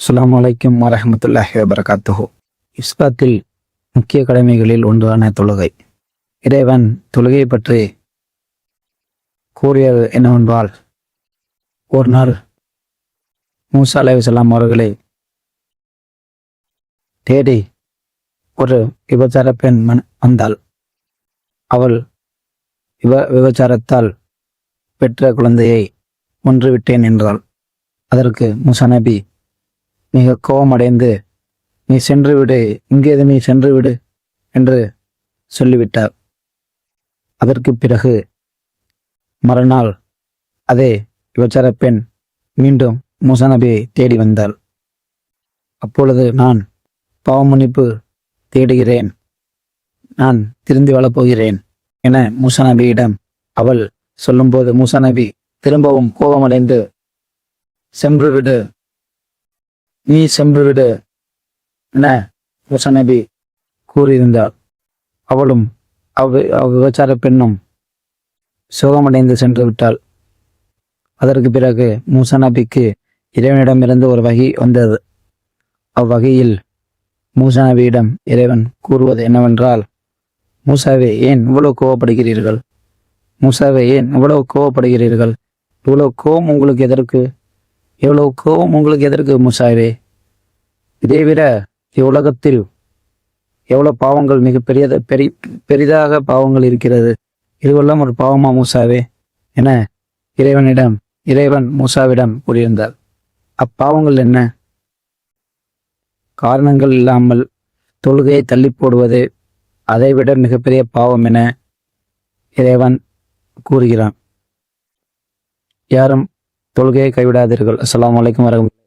அஸ்ஸலாமு அலைக்கும் வரஹ்மத்துல்லாஹி வபரகாத்துஹு. இஸ்லாத்தில் முக்கிய கடமைகளில் ஒன்றான தொழுகை. இறைவன் தொழுகை பற்றி கூறியது என்னவென்றால், ஒரு நாள் மூசா அலைஹிஸ்ஸலாம் அவர்களை தேடி ஒரு விபச்சார பெண் வந்தாள். அவள் விபச்சாரத்தால் பெற்ற குழந்தையை கொன்றுவிட்டேன் என்றாள். அதற்கு மூசா நபி மிக கோபமடைந்து, நீ சென்று விடு, இங்கேது நீ சென்று விடு என்று சொல்லிவிட்டார். அதற்கு பிறகு மறுநாள் அதே விபச்சார பெண் மீண்டும் மூசா நபியை தேடி வந்தாள். அப்பொழுது, நான் பாவமன்னிப்பு தேடுகிறேன், நான் திருந்தி வாழப்போகிறேன் என மூசா நபியிடம் அவள் சொல்லும்போது, மூசா நபி திரும்பவும் கோபமடைந்து, சென்று விடு, நீ சென்று விடு என மூசா நபி கூறியிருந்தார். அவளும் விபச்சார பெண்ணும் சோகமடைந்து சென்று விட்டாள். அதற்கு பிறகு மூசா நபிக்கு இறைவனிடமிருந்து ஒரு வகை வந்தது. அவ்வகையில் மூசா நபியிடம் இறைவன் கூறுவது என்னவென்றால், மூசாவே, ஏன் இவ்வளவு கோவப்படுகிறீர்கள்? மூசாவே, ஏன் இவ்வளவு கோவப்படுகிறீர்கள்? இவ்வளவு கோபம் உங்களுக்கு எதற்கு? எவ்வளவு கோபம் உங்களுக்கு எதற்கு மூசாவே? இதைவிட இவ்வுலகத்தில் எவ்வளவு பாவங்கள் மிக பெரிதாக பாவங்கள் இருக்கிறது. இதுவெல்லாம் ஒரு பாவமா மூசாவே என இறைவன் மூசாவிடம் கூறியிருந்தார். அப்பாவங்கள் என்ன? காரணங்கள் இல்லாமல் தொழுகையை தள்ளி போடுவது அதைவிட மிகப்பெரிய பாவம் என இறைவன் கூறுகிறான். யாரும் தொழுகையை கைவிடாதீர்கள். அஸ்ஸலாமு அலைக்கும் வரஹ்மத்துல்லாஹி.